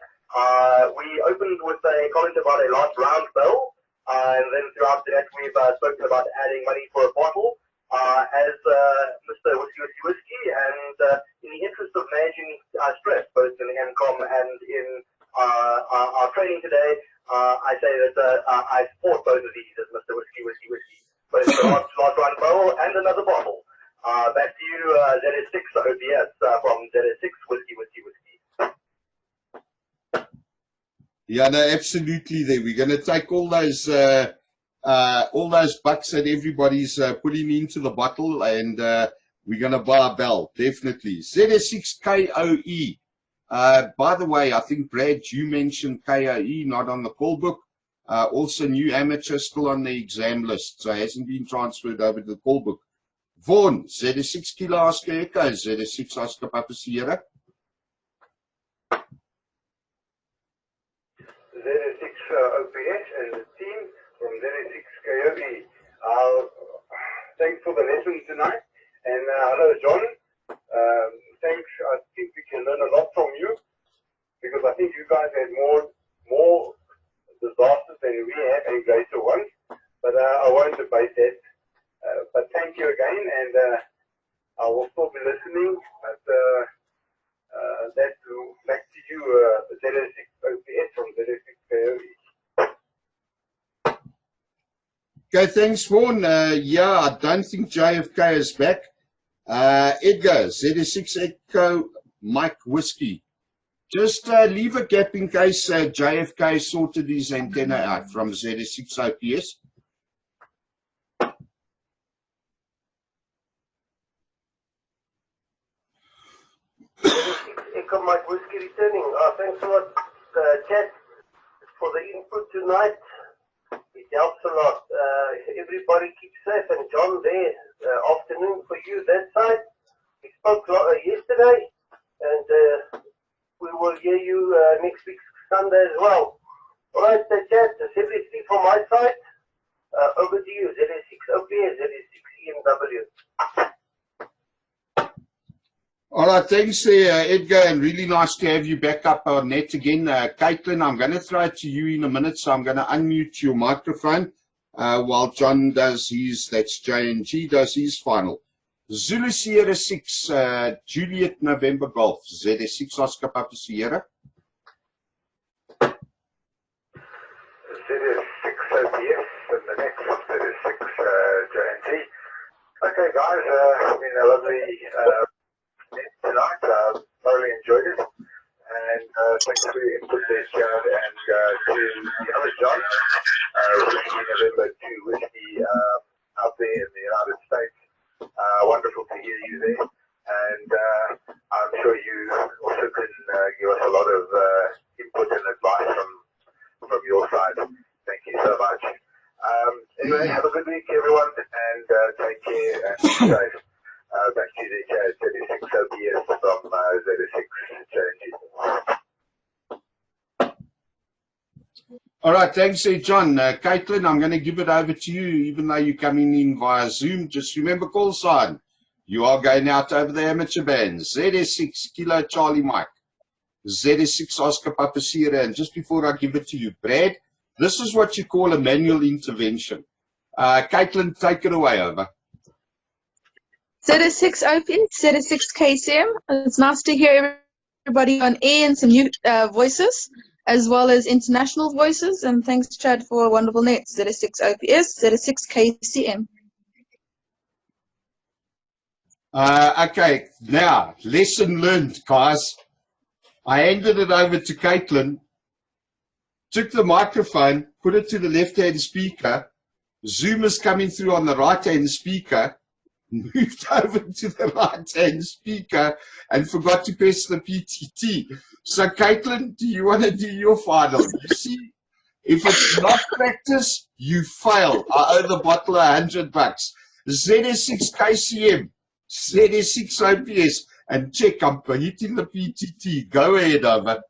We opened with a comment about a last round bell, and then throughout that we've spoken about adding money for a bottle. As Mr. Whiskey, and in the interest of managing stress, both in the MCOM and in our training today, I say that I support both of these as Mr. Whiskey. Both the last round bell and another bottle. Back to you, ZS6 OBS from ZS6 Whiskey. Yeah, no, absolutely. There, we're going to take all those bucks that everybody's putting into the bottle, and we're going to buy a bell, definitely. ZS6 KOE. By the way, I think, Brad, you mentioned KOE, not on the call book. Also, new amateur, still on the exam list, so hasn't been transferred over to the call book. Vaughan, ZS6 Kilo Oscar Echo, ZS6 Oscar Papa Sierra. ZS6 OPS and the team from ZS6 KOE. Thanks for the lesson tonight. And hello, John. Thanks. I think we can learn a lot from you, because I think you guys had more disasters than we had and greater ones. But I won't debate that. But thank you again, and I will still be listening. But back to you, ZS6 OPS from ZS6 KOE. Okay, thanks, Vaughan. Yeah, I don't think JFK is back. Edgar, ZS6 Echo Mike Whiskey. Just leave a gap in case JFK sorted his antenna out from ZS6 OPS. Echo Mike Whiskey returning. Thanks a lot, Chad, for the input tonight. It helps a lot. Everybody keep safe. And John, there, afternoon for you that side. We spoke yesterday, and we will hear you next week Sunday as well. All right, Chad, that's everything from my side. Over to you, ZS6 OPS, ZS6 EMW. All right, thanks there, Edgar, and really nice to have you back up on net again. Caitlin, I'm going to throw it to you in a minute, so I'm going to unmute your microphone while John does his, that's J&G, does his final. Zulu Sierra 6, Juliet November Golf, ZS6 Oscar Papa Sierra. ZS6 OPS, and the next one, ZS6 J&G. Okay, guys, been a lovely tonight. Thoroughly enjoyed it, and thanks for your input there, Chad, and to the other John, Whiskey November 2 Whiskey out there in the United States. Wonderful to hear you there, and I'm sure you also can give us a lot of input and advice from your side. Thank you so much. Anyway, have a good week, everyone, and take care and be safe. Back to the ZS6 OPS from ZS6 J&G. All right, thanks, John. Caitlin, I'm going to give it over to you, even though you're coming in via Zoom. Just remember, call sign. You are going out over the amateur band. ZS6 Kilo Charlie Mike, ZS6 Oscar Papa Sierra. And just before I give it to you, Brad, this is what you call a manual intervention. Caitlin, take it away, over. ZS6 OPS, ZS6 KCM. It's nice to hear everybody on air and some new voices, as well as international voices. And thanks, Chad, for a wonderful net. ZS6 OPS, ZS6 KCM. Okay, now, lesson learned, guys. I handed it over to Caitlin, took the microphone, put it to the left-hand speaker. Zoom is coming through on the right-hand speaker. Moved over to the right-hand speaker and forgot to press the PTT. So, Caitlin, do you want to do your final? You see, if it's not practice, you fail. I owe the bottle $100. ZS6 KCM, ZS6 OPS, and check, I'm hitting the PTT. Go ahead, over.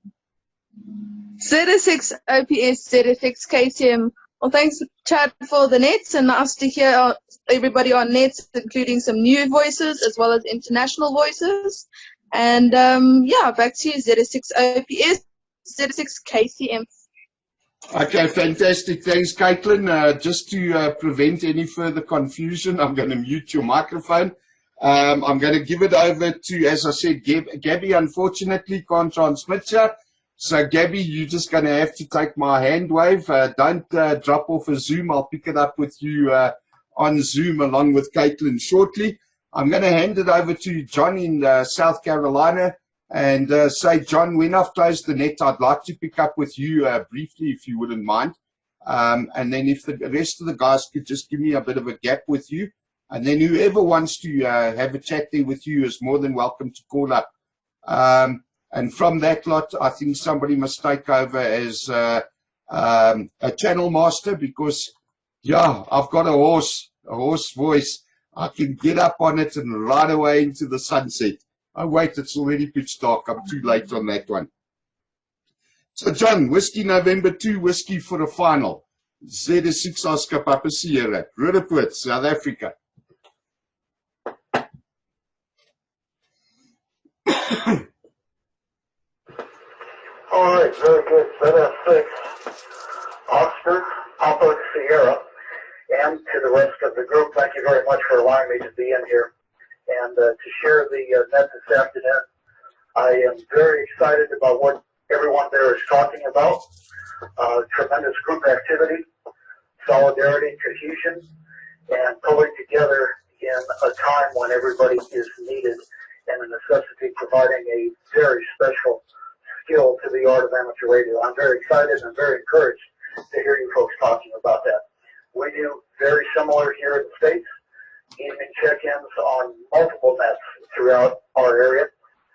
ZS6 OPS, ZS6 KCM. Well, thanks, Chad, for the nets, and nice to hear everybody on nets, including some new voices as well as international voices. And yeah, back to you, Z6 OPS, Z6 KCM. Okay, fantastic. Thanks, Caitlin. Just to prevent any further confusion, I'm going to mute your microphone. I'm going to give it over to, as I said, Gabby unfortunately can't transmit here. So, Gabby, you're just going to have to take my hand wave. Don't drop off a Zoom. I'll pick it up with you on Zoom along with Caitlin shortly. I'm going to hand it over to John in South Carolina. And say, John, when I've closed the net, I'd like to pick up with you briefly, if you wouldn't mind. And then if the rest of the guys could just give me a bit of a gap with you. And then whoever wants to have a chat there with you is more than welcome to call up. And from that lot, I think somebody must take over as a channel master because, yeah, I've got a hoarse voice. I can get up on it and ride away into the sunset. Oh, wait, it's already pitch dark. I'm too late on that one. So, John, Whiskey November 2, Whiskey for the final. Z6 Oscar Papa Sierra, Roodepoort, South Africa. All right, very good. Z6 Oscar Papa Sierra. And to the rest of the group, thank you very much for allowing me to be in here and to share the net this afternoon. I am very excited about what everyone there is talking about. Tremendous group activity, solidarity, cohesion, and pulling together in a time when everybody is needed and a necessity providing a very special skill to the art of amateur radio. I'm very excited and very encouraged to hear you folks talking about that. We do very similar here in the States, evening check-ins on multiple nets throughout our area.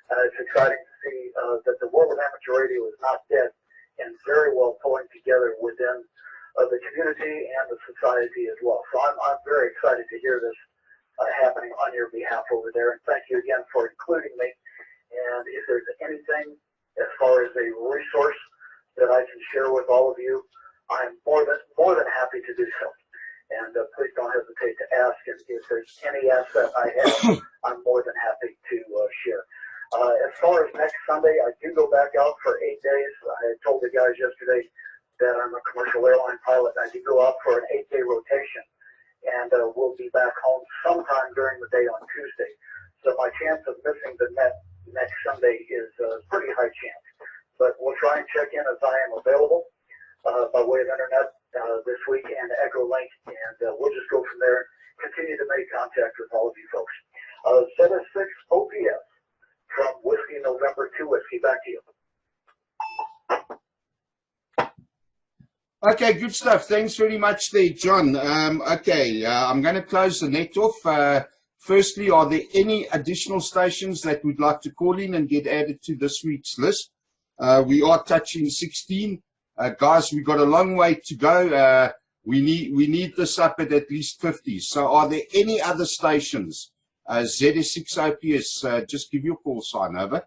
And it's exciting to see that the world of amateur radio is not dead and very well pulling together within the community and the society as well. So I'm very excited to hear this happening on your behalf over there. And thank you again for including me. And if there's anything as far as a resource that I can share with all of you, I'm more than happy to do so. And please don't hesitate to ask. And if there's any asset I have, I'm more than happy to share. As far as next Sunday, I do go back out for 8 days. I told the guys yesterday that I'm a commercial airline pilot. I do go out for an 8-day rotation, and we'll be back home sometime during the day on Tuesday. So my chance of missing the net next Sunday is a pretty high chance. But we'll try and check in as I am available by way of internet this week and Echo Link, and we'll just go from there and continue to make contact with all of you folks. Z6 OPS from Whiskey November 2 Whiskey. Back to you. Okay, good stuff. Thanks very much there, John. I'm going to close the net off. Firstly, are there any additional stations that would like to call in and get added to this week's list? We are touching 16. Guys, we've got a long way to go. We need this up at least 50. So are there any other stations? Z6 OPS, just give your call sign, over.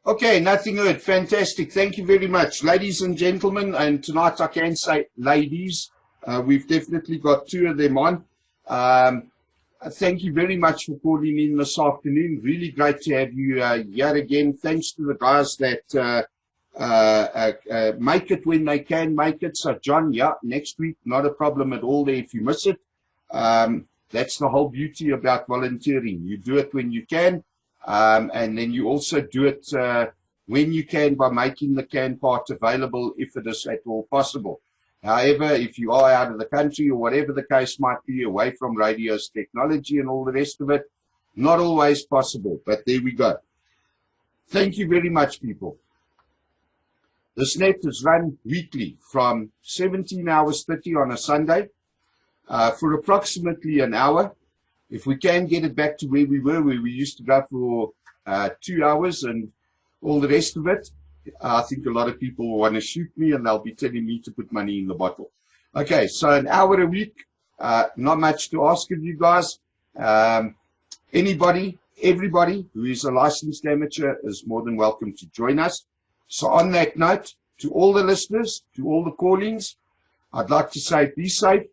Okay, nothing heard. Fantastic. Thank you very much. Ladies and gentlemen, and tonight I can say ladies, we've definitely got 2 of them on. Thank you very much for calling in this afternoon. Really great to have you here again. Thanks to the guys that make it when they can make it. So, John, yeah, next week, not a problem at all there if you miss it. That's the whole beauty about volunteering. You do it when you can, and then you also do it when you can by making the can part available if it is at all possible. However, if you are out of the country or whatever the case might be, away from radio's technology and all the rest of it, not always possible, but there we go. Thank you very much, people. This net is run weekly from 17 hours 30 on a Sunday for approximately an hour. If we can get it back to where we were, where we used to go for 2 hours and all the rest of it, I think a lot of people will want to shoot me and they'll be telling me to put money in the bottle. Okay, so an hour a week, not much to ask of you guys. Everybody who is a licensed amateur is more than welcome to join us. So on that note, to all the listeners, to all the call-ins, I'd like to say be safe,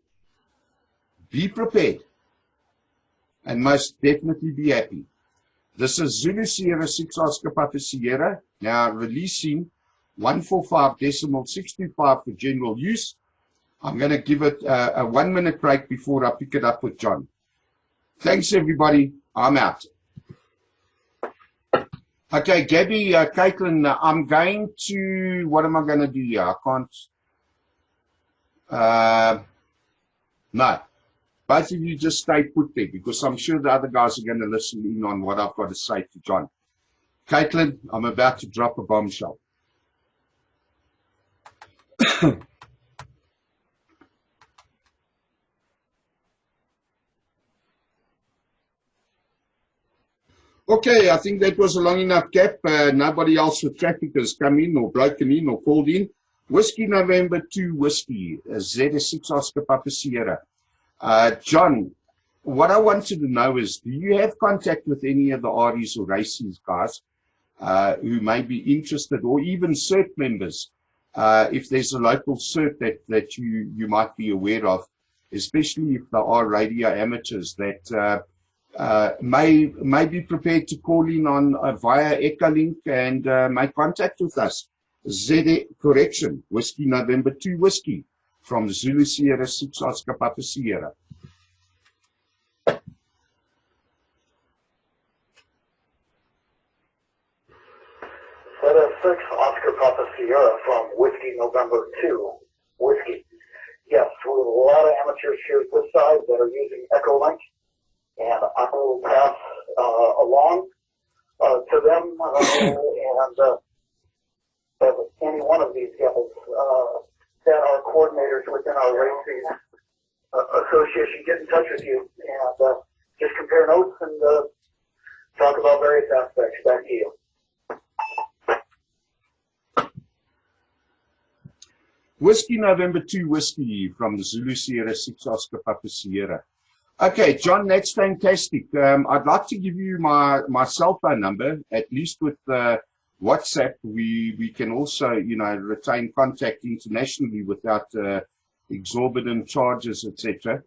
be prepared and most definitely be happy. This is Zulu Sierra 6 Oscar Papa Sierra, now releasing 145.625 for general use. I'm going to give it a 1 minute break before I pick it up with John. Thanks, everybody. I'm out. Okay, Gabby, Caitlin, I'm going to, what am I going to do here? I can't, no. Both of you just stay put there because I'm sure the other guys are going to listen in on what I've got to say to John. Caitlin, I'm about to drop a bombshell. Okay, I think that was a long enough gap. Nobody else with traffic has come in or broken in or called in. Whiskey November 2 Whiskey, ZS6 Oscar Papa Sierra. John, what I wanted to know is, do you have contact with any of the REs or races guys who may be interested, or even CERT members, if there's a local CERT that you might be aware of, especially if there are radio amateurs that may be prepared to call in on via Echolink and make contact with us. Correction, Whiskey November 2 Whiskey from Zulu Sierra 6 Oscar Papa Sierra. Zeta 6 Oscar Papa Sierra from Whiskey November 2 Whiskey. Yes, we have a lot of amateurs here at this side that are using Echolink, and I will pass along to them and any one of these guys that are coordinators within our racing association get in touch with you and just compare notes and talk about various aspects. Back to you. Whiskey November 2 Whiskey from the Zulu Sierra 6 Oscar Papa Sierra. Okay, John, that's fantastic. I'd like to give you my cell phone number, at least with WhatsApp. We can also, retain contact internationally without exorbitant charges, etc.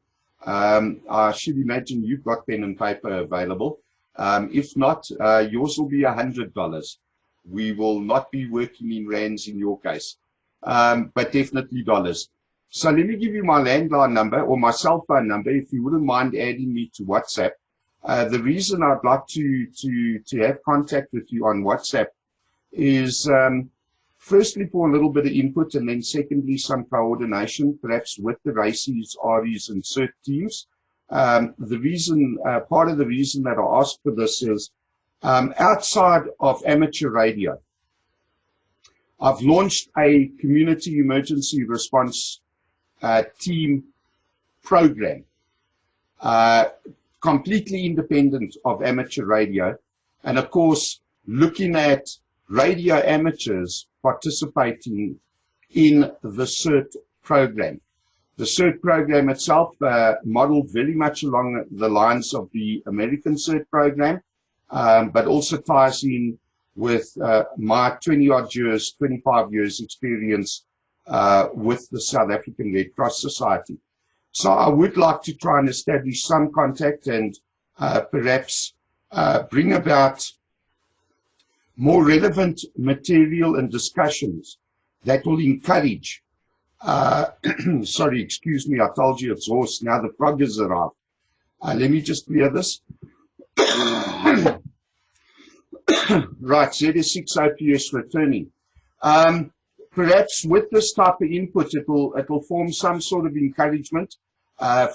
I should imagine you've got pen and paper available. If not, yours will be $100. We will not be working in rands in your case, but definitely dollars. So let me give you my landline number or my cell phone number, if you wouldn't mind adding me to WhatsApp. The reason I'd like to have contact with you on WhatsApp is firstly for a little bit of input, and then secondly some coordination, perhaps with the races, REs, and CERT teams. Part of the reason that I asked for this is outside of amateur radio, I've launched a community emergency response team program, completely independent of amateur radio, and of course looking at radio amateurs participating in the CERT program. The CERT program itself modeled very much along the lines of the American CERT program, but also ties in with my 20-odd years, 25 years experience with the South African Red Cross Society. So I would like to try and establish some contact and perhaps bring about more relevant material and discussions that will encourage, sorry, excuse me, I told you it's horse, now the frog has arrived. Let me just clear this. Right, ZS6 OPS returning. Perhaps with this type of input, it will form some sort of encouragement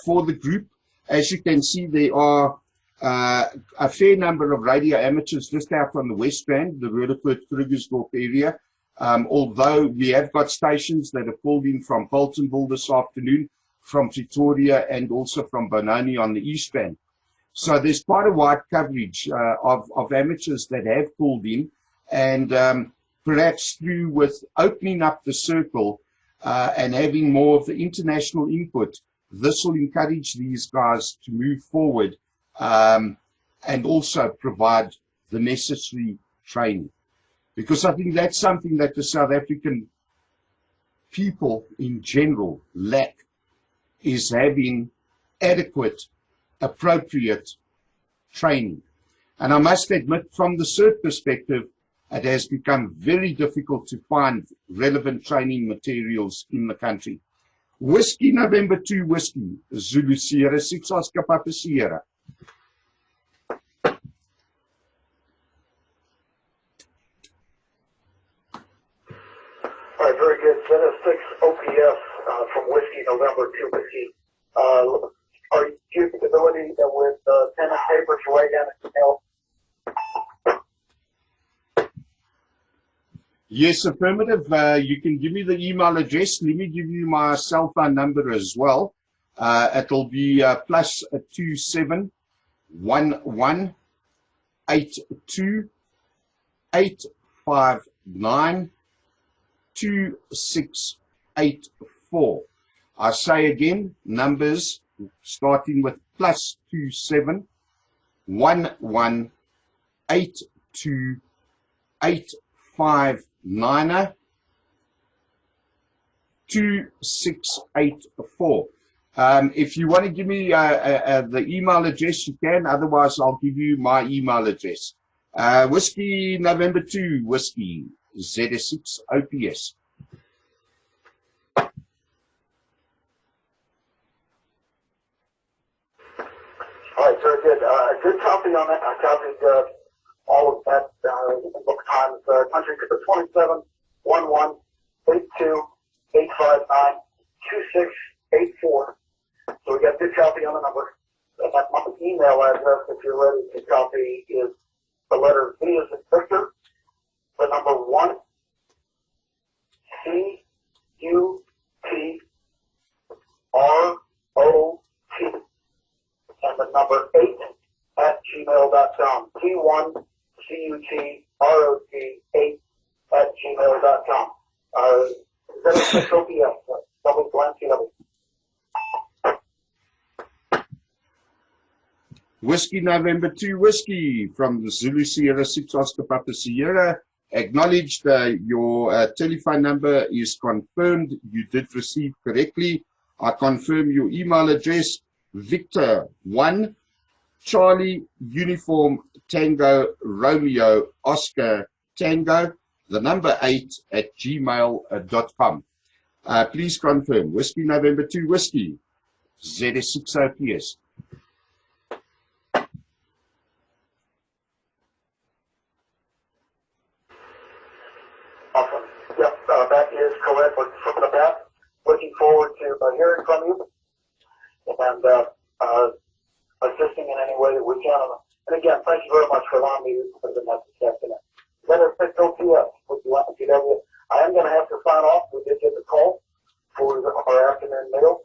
for the group. As you can see, there are a fair number of radio amateurs just out on the West Rand, the Roodepoort-Krugersdorp area. Although we have got stations that have called in from Boltonville this afternoon, from Pretoria, and also from Benoni on the East Rand. So there's quite a wide coverage of amateurs that have called in, and perhaps through with opening up the circle and having more of the international input, this will encourage these guys to move forward and also provide the necessary training. Because I think that's something that the South African people in general lack, is having adequate, appropriate training. And I must admit, from the CERT perspective, it has become very difficult to find relevant training materials in the country. Whiskey November 2 Whiskey, Zulu Sierra 6 Oscar Papa Sierra. All right, very good. Center 6 OPS from Whiskey November 2 Whiskey. Are you the ability with pen and paper to write down an email? Yes, affirmative. You can give me the email address. Let me give you my cell phone number as well. It'll be +27 11 82 859 2684. I say again, numbers starting with +27 11 82 859 2684. If you want to give me the email address, you can. Otherwise, I'll give you my email address. Whiskey November 2 Whiskey Z6 OPS. All right, very good. Good copy on that. I copied all of that book times. Country code 27 11 82 859 2684. So we got a good copy on the number. And my email address, if you're ready to copy, is the letter V as in Victor, the number 1, CUTROT, and the number 8 at gmail.com. T1CUTROT8 at gmail.com. Double blank CW. Whiskey November 2 Whiskey from the Zulu Sierra 6 Oscar Papa Sierra. Acknowledged your telephone number is confirmed. You did receive correctly. I confirm your email address, Victor 1 Charlie Uniform Tango Romeo Oscar Tango, the number 8 at gmail.com. Please confirm. Whiskey November 2 Whiskey Z6 OPS. Awesome. Yep, that is correct. From the back, looking forward to hearing from you and assisting in any way that we can. And again, thank you very much for allowing me to put in that discussion. Letter 6 OPS with you at PW. I am going to have to sign off. We did get the call for our afternoon meal.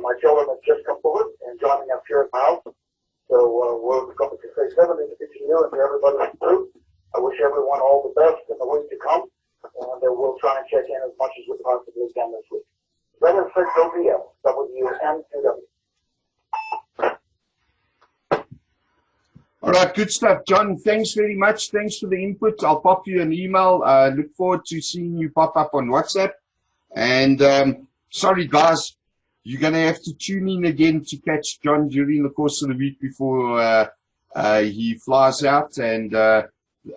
My children have just come forward and joining us here at my house. So we're going to say 70 to you and to everybody in the group. I wish everyone all the best in the week to come. And we'll try and check in as much as we possibly can this week. Letter 6 OPS, WN2W. All right, good stuff, John. Thanks very much. Thanks for the input. I'll pop you an email. Look forward to seeing you pop up on WhatsApp. And sorry, guys, you're going to have to tune in again to catch John during the course of the week before he flies out. And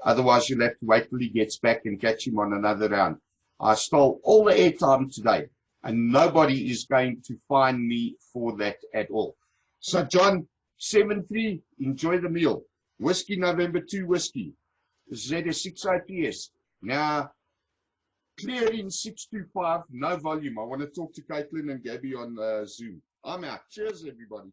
otherwise, you'll have to wait till he gets back and catch him on another round. I stole all the airtime today, and nobody is going to find me for that at all. So, John, 7-3, enjoy the meal. Whiskey November 2 Whiskey, Z6 IPS. Now, clear in 625, no volume. I want to talk to Caitlin and Gabby on Zoom. I'm out. Cheers, everybody.